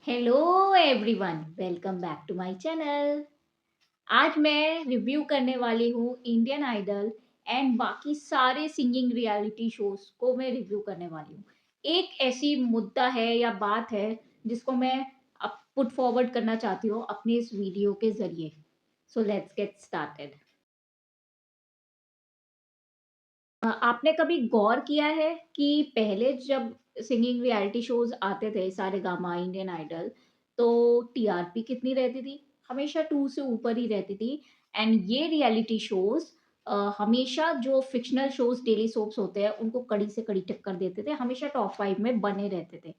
Hello everyone, welcome back to my channel. आज मैं review करने वाली हूँ इंडियन आइडल एंड बाकी सारे सिंगिंग रियलिटी शोज को मैं रिव्यू करने वाली हूँ। एक ऐसी मुद्दा है या बात है जिसको मैं अब पुट फॉरवर्ड करना चाहती हूँ अपनी इस वीडियो के जरिए। So let's get started. आपने कभी गौर किया है कि पहले जब सिंगिंग रियलिटी शोज आते थे, सारेगामा, इंडियन आइडल, तो टीआरपी कितनी रहती थी? हमेशा 2 से ऊपर ही रहती थी। एंड ये रियलिटी शोज हमेशा जो फिक्शनल शोज, डेली सोप्स होते हैं, उनको कड़ी से कड़ी टक्कर देते थे, हमेशा टॉप 5 में बने रहते थे।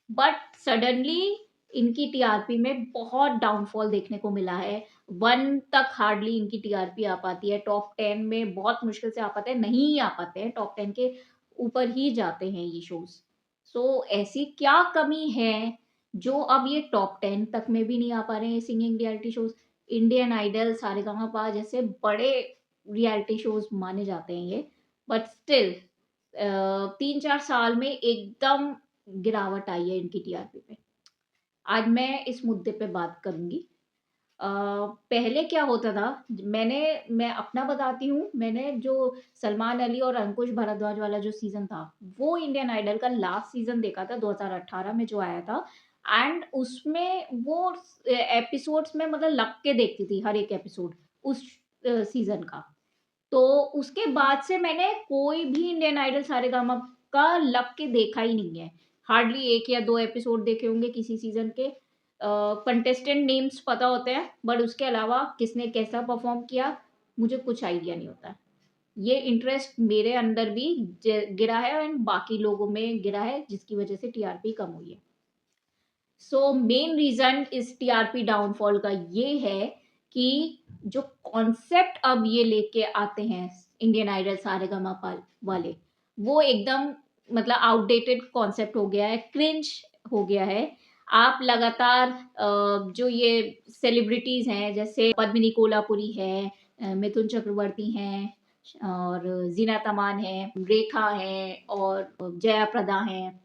बट सडनली इनकी टीआरपी में बहुत डाउनफॉल देखने को मिला है। 1 तक हार्डली इनकी टीआरपी आ पाती है, टॉप 10 में बहुत मुश्किल से आ पाते हैं, नहीं ही आ पाते हैं, टॉप 10 के ऊपर ही जाते हैं ये शोज़। सो ऐसी क्या कमी है जो अब ये टॉप 10 तक में भी नहीं आ पा रहे हैं singing reality shows? Indian Idol, Saregamapa जैसे बड़े रियलिटी शोज़ माने जाते हैं ये, बट स्टिल 3-4 साल में एकदम गिरावट आई है इनकी टीआरपी पे। आज मैं इस मुद्दे पे बात करूँगी। अ, पहले क्या होता था, मैं अपना बताती हूँ, मैंने जो सलमान अली और अंकुश भारद्वाज वाला जो सीज़न था, वो इंडियन आइडल का लास्ट सीज़न देखा था 2018 में जो आया था। एंड उसमें वो एपिसोड्स में मतलब लग के देखती थी हर एक एपिसोड उस सीज़न का। तो उसके बाद से मैंने कोई भी इंडियन आइडल सारेगामा का लग के देखा ही नहीं है। हार्डली 1 या 2 एपिसोड देखे होंगे किसी सीज़न के। कंटेस्टेंट नेम्स पता होते हैं, बट उसके अलावा किसने कैसा परफ़ॉर्म किया, मुझे कुछ आइडिया नहीं होता है। ये इंटरेस्ट मेरे अंदर भी ज गिरा है एंड बाकी लोगों में गिरा है, जिसकी वज़ह से टीआरपी कम हुई है। सो मेन रीज़न इस टीआरपी डाउनफॉल का ये है कि जो कॉन्सेप्ट अब ये लेके आते हैं इंडियन आइडल, सारेगामापा वाले, वो एकदम मतलब आउटडेटेड कॉन्सेप्ट हो गया है, क्रिंज हो गया है। आप लगातार जो ये सेलिब्रिटीज़ हैं, जैसे पद्मिनी कोल्हापुरी है, मिथुन चक्रवर्ती हैं और ज़ीनत अमान है, रेखा है और जया प्रदा हैं,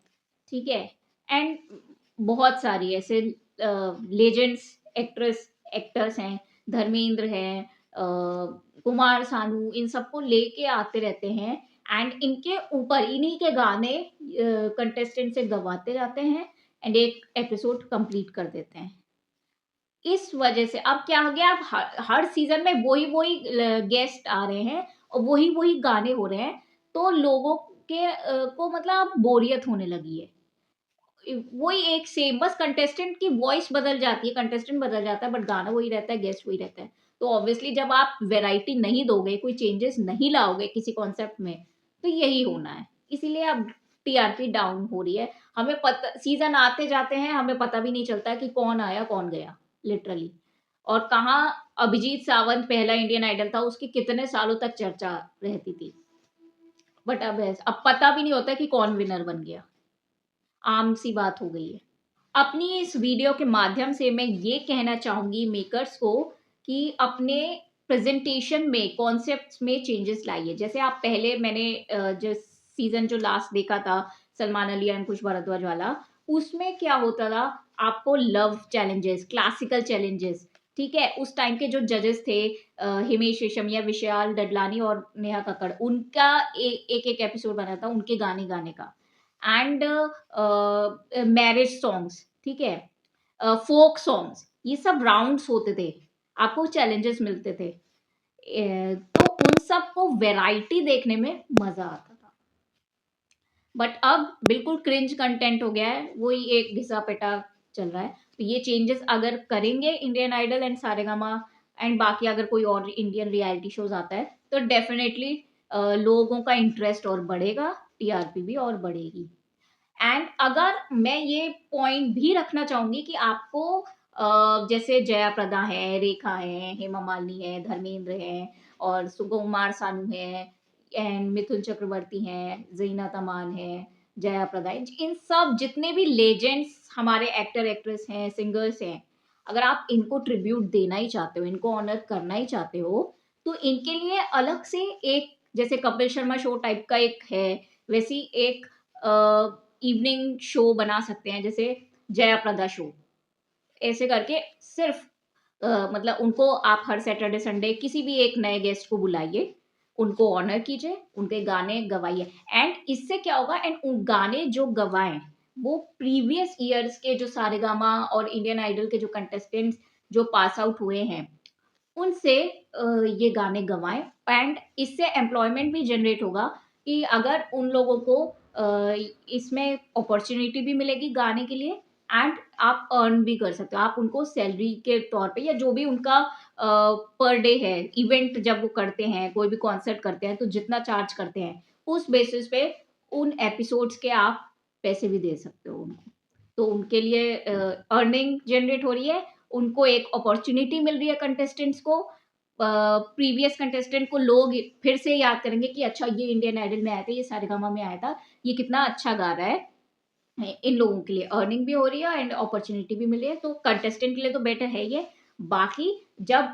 ठीक है? एंड बहुत सारी ऐसे लेजेंड्स, एक्टर्स हैं, धर्मेंद्र हैं, कुमार सानू, इन सबको लेके आते रहते हैं एंड इनके ऊपर इन्हीं के गाने कंटेस्टेंट से गवाते जाते हैं एंड एक एपिसोड कंप्लीट कर देते हैं। इस वजह से अब क्या हो गया, अब हर सीज़न में वही-वही गेस्ट आ रहे हैं और वही-वही गाने हो रहे हैं, तो लोगों के को मतलब बोरियत होने लगी है। वही एक सेम, बस कंटेस्टेंट की वॉइस बदल जाती है, कंटेस्टेंट बदल जाता है, बट गाना वही रहता है, गेस्ट वही रहता है। तो ऑब्वियसली जब आप वैरायटी नहीं दोगे, कोई चेंजेस नहीं लाओगे किसी कॉन्सेप्ट में, तो यही होना है। इसीलिए अब टीआरपी डाउन हो रही है। हमें पता, सीज़न आते जाते हैं, हमें पता भी नहीं चलता कि कौन आया, कौन गया, लिटरली। और कहाँ अभिजीत सावंत पहला इंडियन आइडल था, उसकी कितने सालों तक चर्चा रहती थी। बट अब पता भी नहीं होता कि कौन विनर बन गया। आम सी बात हो गई है। अपनी इस वीडियो के माध्यम से मैं ये कहना चाहूँगी मेकर्स को कि अपने प्रेज़ेंटेशन में, कॉन्सेप्ट्स में चेंजेस लाइए। जैसे आप पहले मैंने जो सीज़न जो लास्ट देखा था सलमान अली, अंकुश भारद्वाज वाला, उसमें क्या होता था, आपको लव चैलेंजेस, क्लासिकल चैलेंजेस, ठीक है? उस टाइम के जो जजेस थे, हिमेश रेशमिया, विशाल डडलानी और नेहा कक्कड़, उनका एक-एक एपिसोड बना था उनके गाने गाने का। एंड मैरिज सॉन्ग्स, ठीक है? फ़ोक सॉन्ग्स, ये सब राउंड्स होते थे, आपको चैलेंजेस मिलते थे। तो उन सबको वैरायटी देखने में मज़ा आता था। बट अब बिल्कुल क्रिंज कंटेंट हो गया है, वही एक घिसा-पिटा चल रहा है। तो ये चेंजेस अगर करेंगे Indian Idol and Saregama and बाकी अगर कोई और इंडियन रियलिटी शोज़ आता है, तो डेफ़िनेटली लोगों का इंटरेस्ट और बढ़ेगा, टीआरपी भी और बढ़ेगी। एंड अगर मैं ये पॉइंट भी रखना चाहूँगी कि आपको जैसे जया प्रदा है, रेखा है, हेमा मालिनी है, धर्मेंद्र है और सुकुमार सानू है एंड मिथुन चक्रवर्ती हैं, ज़ीनत अमान है, जया प्रदा है। इन सब जितने भी लेजेंड्स हमारे एक्टर, एक्ट्रेस हैं, सिंगर्स हैं, अगर आप इनको ट्रिब्यूट देना ही चाहते हो, इनको ऑनर करना ही चाहते हो, तो इनके लिए अलग से एक, जैसे कपिल शर्मा शो टाइप का एक है, वैसी एक इवनिंग शो बना सकते हैं। जैसे जया प्रदा शो, ऐसे करके सिर्फ मतलब उनको आप हर सैटरडे संडे किसी भी एक नए गेस्ट को बुलाइए, उनको ऑनर कीजिए, उनके गाने गवाइए। एंड इससे क्या होगा, एंड उन गाने जो गवाएं वो प्रीवियस ईयर्स के जो सारेगामा और इंडियन आइडल के जो कंटेस्टेंट्स जो पास आउट हुए हैं उनसे ये गाने गवाएं। एंड इससे एम्प्लॉयमेंट भी जनरेट होगा कि अगर उन लोगों को इसमें अपॉर्चुनिटी भी मिलेगी गाने के लिए, एंड आप अर्न भी कर सकते हो, आप उनको सैलरी के तौर पे या जो भी उनका पर डे है, इवेंट जब वो करते हैं, कोई भी कॉन्सर्ट करते हैं तो जितना चार्ज करते हैं उस बेसिस पे उन एपिसोड्स के आप पैसे भी दे सकते हो उनको। तो उनके लिए अर्निंग जनरेट हो रही है, उनको एक अपॉर्चुनिटी मिल रही है कंटेस्टेंट्स को, प्रीवियस कंटेस्टेंट को लोग फिर से याद करेंगे कि अच्छा ये इंडियन आइडल में आया था, ये सारेगामा में आया था, ये कितना अच्छा गा रहा है। इन लोगों के लिए अर्निंग भी हो रही है एंड अपॉर्चुनिटी भी मिली है, तो कंटेस्टेंट के लिए तो बेटर है ये। बाकी जब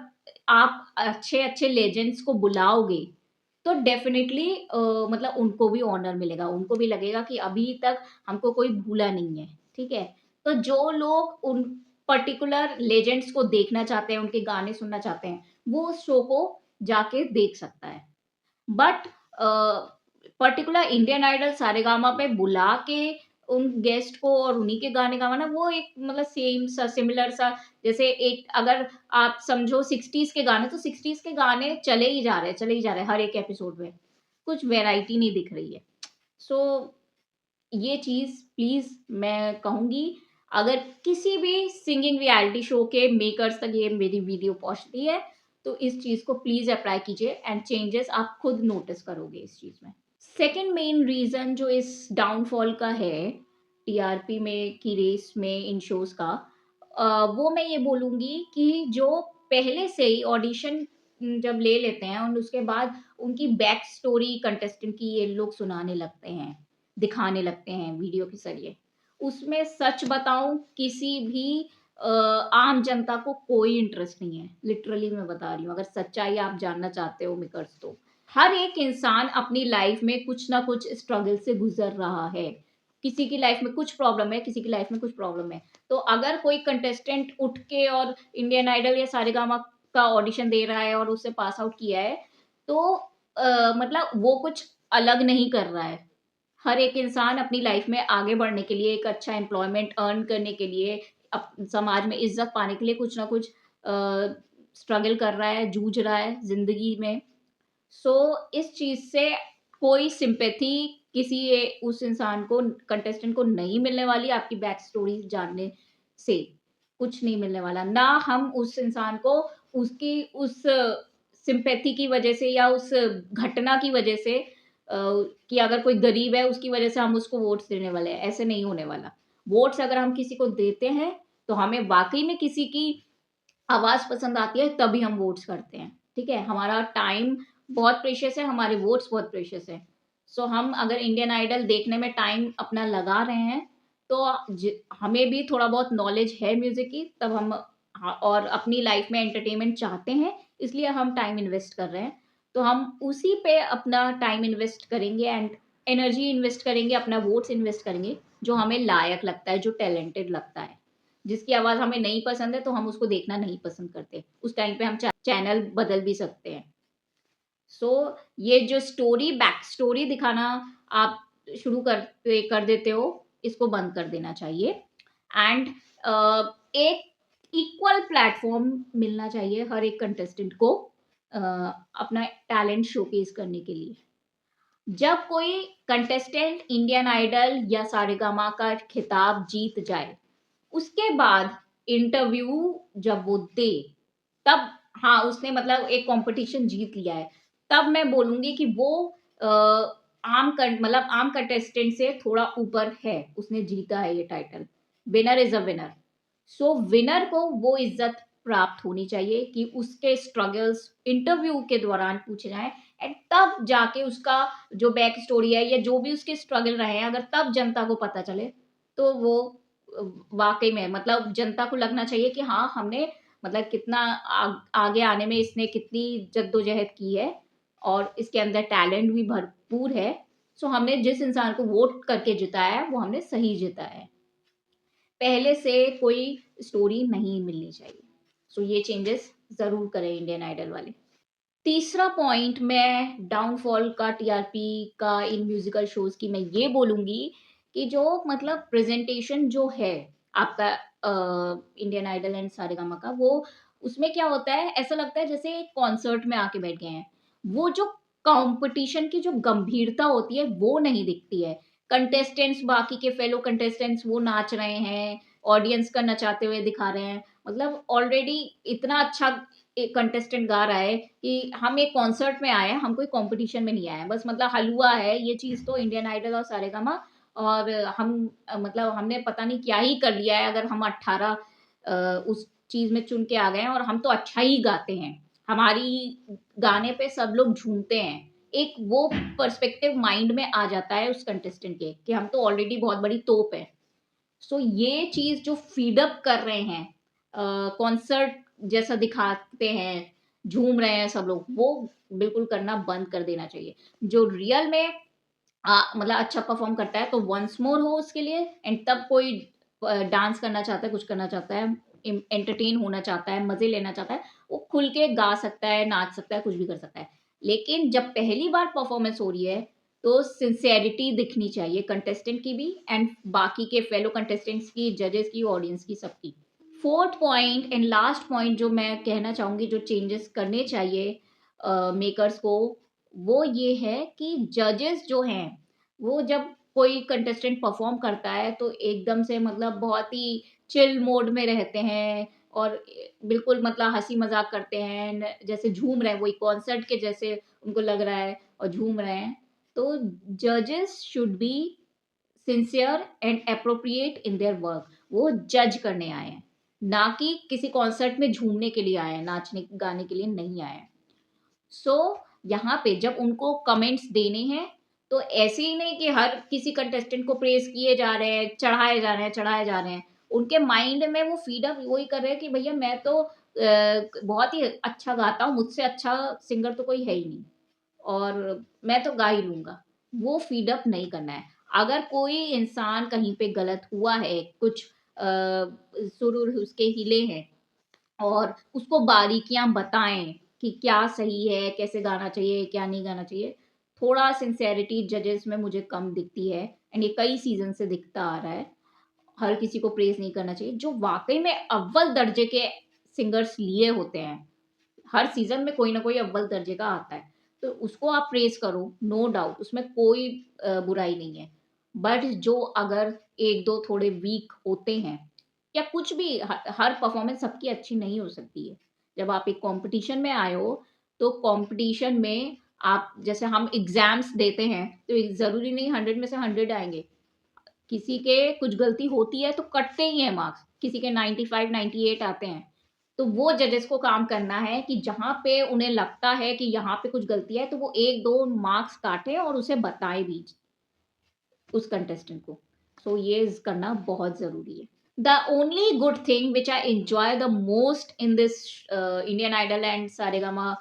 आप अच्छे अच्छे लेजेंड्स को बुलाओगे तो डेफिनेटली मतलब उनको भी ऑनर मिलेगा, उनको भी लगेगा कि अभी तक हमको कोई भूला नहीं है, ठीक है। तो जो लोग उन पर्टिकुलर लेजेंड्स को देखना चाहते हैं, उनके गाने सुनना चाहते हैं, वो उस शो को जाके देख सकता है। But particular Indian Idol Saregama पे बुला के उन गेस्ट को और उन्हीं के गाने गाना, वो एक मतलब सेम सा सिमिलर सा, जैसे एक अगर आप समझो 60s के गाने, तो 60s के गाने चले ही जा रहे हैं, चले ही जा रहे हैं हर एक एपिसोड में, कुछ वेराइटी नहीं दिख रही है। सो ये चीज प्लीज मैं कहूंगी, अगर किसी भी सिंगिंग रियलिटी शो के मेकर्स तक ये मेरी वीडियो पहुंचती है तो इस चीज को प्लीज अप्लाई कीजिए, एंड चेंजेस आप खुद नोटिस करोगे इस चीज में। सेकेंड मेन रीजन जो इस डाउनफॉल का है टीआरपी में की रेस में इन शोज का, वो मैं ये बोलूंगी कि जो पहले से ही ऑडिशन जब ले लेते हैं और उसके बाद उनकी बैक स्टोरी कंटेस्टेंट की ये लोग सुनाने लगते हैं, दिखाने लगते हैं वीडियो के जरिए, उसमें सच बताऊं किसी भी आम जनता को कोई इंटरेस्ट नहीं है। लिटरली मैं बता रही हूँ, अगर सच्चाई आप जानना चाहते हो मेकर्स, तो हर एक इंसान अपनी लाइफ में कुछ ना कुछ स्ट्रगल से गुजर रहा है। किसी की लाइफ में कुछ प्रॉब्लम है, किसी की लाइफ में कुछ प्रॉब्लम है। तो अगर कोई कंटेस्टेंट उठ के और इंडियन आइडल या सारेगामा का ऑडिशन दे रहा है और उससे पास आउट किया है, तो मतलब वो कुछ अलग नहीं कर रहा है। हर एक इंसान अपनी लाइफ में आगे बढ़ने के लिए, एक अच्छा एम्प्लॉयमेंट अर्न करने के लिए, समाज में इज्जत पाने के लिए कुछ ना कुछ स्ट्रगल कर रहा है, जूझ रहा है जिंदगी में। सो इस चीज से कोई सिंपैथी किसी उस इंसान को, कंटेस्टेंट को नहीं मिलने वाली, आपकी बैक स्टोरी जानने से कुछ नहीं मिलने वाला। ना हम उस इंसान को उसकी उस सिंपैथी की वजह से या उस घटना की वजह से कि अगर कोई गरीब है उसकी वजह से हम उसको वोट्स देने वाले हैं, ऐसे नहीं होने वाला। वोट्स अगर हम किसी को देते हैं तो हमें वाकई में किसी की आवाज पसंद आती है तभी हम वोट्स करते हैं, ठीक है। हमारा टाइम बहुत प्रेशियस है, हमारे वोट्स बहुत प्रेशियस है। सो हम अगर इंडियन आइडल देखने में टाइम अपना लगा रहे हैं तो हमें भी थोड़ा बहुत नॉलेज है म्यूजिक की, तब हम और अपनी लाइफ में एंटरटेनमेंट चाहते हैं, इसलिए हम टाइम इन्वेस्ट कर रहे हैं। तो हम उसी पे अपना टाइम इन्वेस्ट करेंगे एंड एनर्जी इन्वेस्ट करेंगे, अपना वोट्स इन्वेस्ट करेंगे जो हमें लायक लगता है, जो टैलेंटेड लगता है। जिसकी आवाज हमें नहीं पसंद है तो हम उसको देखना नहीं पसंद करते, उस टाइम पे हम चैनल बदल भी सकते हैं। सो ये जो स्टोरी बैक स्टोरी दिखाना आप शुरू कर देते हो, इसको बंद कर देना चाहिए। एंड एक इक्वल प्लेटफॉर्म मिलना चाहिए हर एक कंटेस्टेंट को अपना टैलेंट शोकेस करने के लिए। जब कोई कंटेस्टेंट इंडियन आइडल या सारेगामा का खिताब जीत जाए, उसके बाद इंटरव्यू जब वो दे, तब हाँ उसने मतलब एक कंपटीशन जीत लिया है, तब मैं बोलूंगी कि वो मतलब आम कंटेस्टेंट से थोड़ा ऊपर है, उसने जीता है ये title. Winner is a winner. So winner को वो इज्जत प्राप्त होनी चाहिए कि उसके स्ट्रगल्स इंटरव्यू के दौरान पूछे जाएं, एंड तब जाके उसका जो बैक स्टोरी है या जो भी उसके स्ट्रगल रहे हैं, अगर तब जनता को पता चले तो वो वाकई में मतलब जनता को लगना चाहिए कि हाँ हमने मतलब कितना आगे आने में इसने कितनी जद्दोजहद की है और इसके अंदर टैलेंट भी भरपूर है। सो हमने जिस इंसान को वोट करके जिताया है वो हमने सही जिताया है। पहले से कोई स्टोरी नहीं मिलनी चाहिए। सो ये चेंजेस ज़रूर करें इंडियन आइडल वाले। तीसरा पॉइंट मैं डाउनफॉल का टीआरपी का इन म्यूजिकल शोज की मैं ये बोलूंगी कि जो मतलब प्रेजेंटेशन जो है आपका इंडियन आइडल एंड सारेगामा का, वो उसमें क्या होता है, ऐसा लगता है जैसे कॉन्सर्ट में आके बैठ गए हैं। वो जो कंपटीशन की जो गंभीरता होती है वो नहीं दिखती है। कंटेस्टेंट्स, बाकी के फेलो कंटेस्टेंट्स वो नाच रहे हैं, ऑडियंस का नचाते हुए दिखा रहे हैं, मतलब ऑलरेडी इतना अच्छा एक कंटेस्टेंट गा रहा है कि हम एक कॉन्सर्ट में आए हैं, हम कोई कंपटीशन में नहीं आए हैं। बस मतलब हलवा है ये चीज़ तो इंडियन आइडल और सारेगामा, और हम मतलब हमने पता नहीं क्या ही कर लिया है अगर हम 18 उस चीज़ में चुन के आ गए हैं, और हम तो अच्छा ही गाते हैं, हमारी गाने पे सब लोग झूमते हैं। एक वो पर्सपेक्टिव माइंड में आ जाता है उस कंटेस्टेंट के कि हम तो ऑलरेडी बहुत बड़ी तोप है। सो ये चीज जो फीड अप कर रहे हैं, कॉन्सर्ट जैसा दिखाते हैं, झूम रहे हैं सब लोग, वो बिल्कुल करना बंद कर देना चाहिए। जो रियल में मतलब अच्छा परफॉर्म करता है तो वंस मोर हो उसके लिए, एंड तब कोई डांस करना चाहता है, कुछ करना चाहता है, एंटरटेन होना चाहता है, मजे लेना चाहता है, वो खुल के गा सकता है, नाच सकता है, कुछ भी कर सकता है। लेकिन जब पहली बार परफॉर्मेंस हो रही है तो सिंसेरिटी दिखनी चाहिए कंटेस्टेंट की भी, एंड बाकी के फेलो कंटेस्टेंट्स की, जजेस की, ऑडियंस की, सबकी। Fourth point and last point जो मैं कहना चाहूंगी, जो चेंजेस करने चाहिए मेकर्स को, वो ये है कि जजेस जो हैं वो जब कोई कंटेस्टेंट परफॉर्म करता है तो एकदम से मतलब बहुत ही चिल मोड में रहते हैं, और बिल्कुल मतलब हंसी मजाक करते हैं, जैसे झूम रहे हैं, वही कॉन्सर्ट के जैसे उनको लग रहा है और झूम रहे हैं। तो जजेस should be sincere and appropriate in their work. वो जज करने आए हैं, ना कि किसी कॉन्सर्ट में झूमने के लिए आए हैं, नाचने गाने के लिए नहीं आए हैं। सो यहाँ पे जब उनको कमेंट्स देने हैं तो ऐसे ही नहीं कि हर किसी कंटेस्टेंट को प्रेस किए जा रहे हैं, चढ़ाए जा रहे हैं, चढ़ाए जा रहे हैं। उनके माइंड में वो फीड अप वही कर रहे हैं कि भैया मैं तो बहुत ही अच्छा गाता हूँ, मुझसे अच्छा सिंगर तो कोई है ही नहीं, और मैं तो गा ही लूंगा। वो फीड अप नहीं करना है। अगर कोई इंसान कहीं पे गलत हुआ है, कुछ सुर उसके हिले हैं, और उसको बारीकियां बताएं कि क्या सही है, कैसे गाना चाहिए, क्या नहीं गाना चाहिए। थोड़ा सिंसेरिटी जजेस में मुझे कम दिखती है, एंड ये कई सीजन से दिखता आ रहा है। हर किसी को प्रेज नहीं करना चाहिए। जो वाकई में अव्वल दर्जे के सिंगर्स लिए होते हैं, हर सीजन में कोई ना कोई अव्वल दर्जे का आता है, तो उसको आप प्रेज करो, नो डाउट, उसमें कोई बुराई नहीं है। बट जो अगर एक दो थोड़े वीक होते हैं, या कुछ भी, हर परफॉर्मेंस सबकी अच्छी नहीं हो सकती है। जब आप एक कंपटीशन में आए हो तो कंपटीशन में आप, जैसे हम एग्जाम्स देते हैं तो जरूरी नहीं 100 में से 100 आएंगे। किसी के कुछ गलती होती है तो कटते ही हैं मार्क्स, किसी के 95 98 आते हैं। तो वो जजेस को काम करना है कि जहां पे उन्हें लगता है कि यहाँ पे कुछ गलती है तो वो एक दो मार्क्स काटे और उसे बताए भी उस कंटेस्टेंट को। सो ये करना बहुत जरूरी है। The only good thing which I enjoy the most in this Indian Idol and Saregama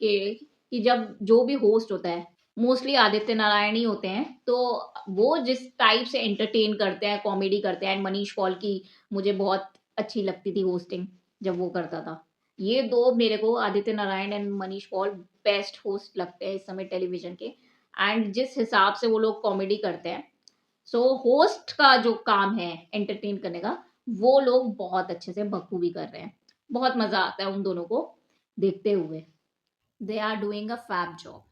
के, कि जब जो भी होस्ट होता है, मोस्टली आदित्य नारायण ही होते हैं, तो वो जिस टाइप से एंटरटेन करते हैं, कॉमेडी करते हैं, एंड मनीष पॉल की मुझे बहुत अच्छी लगती थी होस्टिंग जब वो करता था। ये दो मेरे को, Aditya Narayan and Manish Paul, best host लगते हैं इस समय टेलीविजन के। एंड जिस हिसाब से वो लोग कॉमेडी करते हैं, सो होस्ट का जो काम है एंटरटेन करने का, वो लोग बहुत अच्छे से बखूबी कर रहे हैं। बहुत मजा आता है उन दोनों को देखते हुए। They are doing a fab job.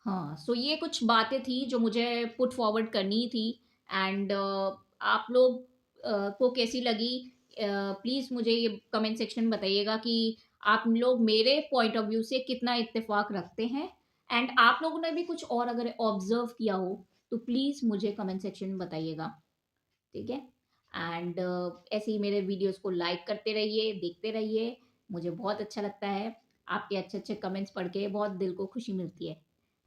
हाँ, सो ये कुछ बातें थी जो मुझे पुट फॉरवर्ड करनी थी। एंड आप लोग को कैसी लगी, प्लीज़ मुझे ये कमेंट सेक्शन में बताइएगा कि आप लोग मेरे पॉइंट ऑफ व्यू से कितना इत्तेफाक रखते हैं, एंड आप लोगों ने भी कुछ और अगर ऑब्जर्व किया हो तो प्लीज़ मुझे कमेंट सेक्शन में बताइएगा। ठीक है। एंड ऐसे ही मेरे वीडियोस को लाइक करते रहिए, देखते रहिए। मुझे बहुत अच्छा लगता है, आपके अच्छे अच्छे कमेंट्स पढ़ के बहुत दिल को खुशी मिलती है।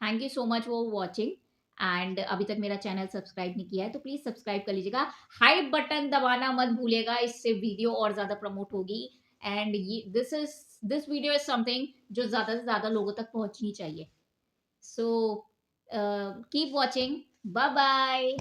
Thank you so much for watching. And अभी तक मेरा चैनल सब्सक्राइब नहीं किया है तो प्लीज़ सब्सक्राइब कर लीजिएगा। हाइप बटन दबाना मत भूलिएगा, इससे वीडियो और ज़्यादा प्रमोट होगी। एंड ये दिस वीडियो इज समथिंग जो ज़्यादा से ज़्यादा लोगों तक पहुंचनी चाहिए। So keep watching. Bye bye.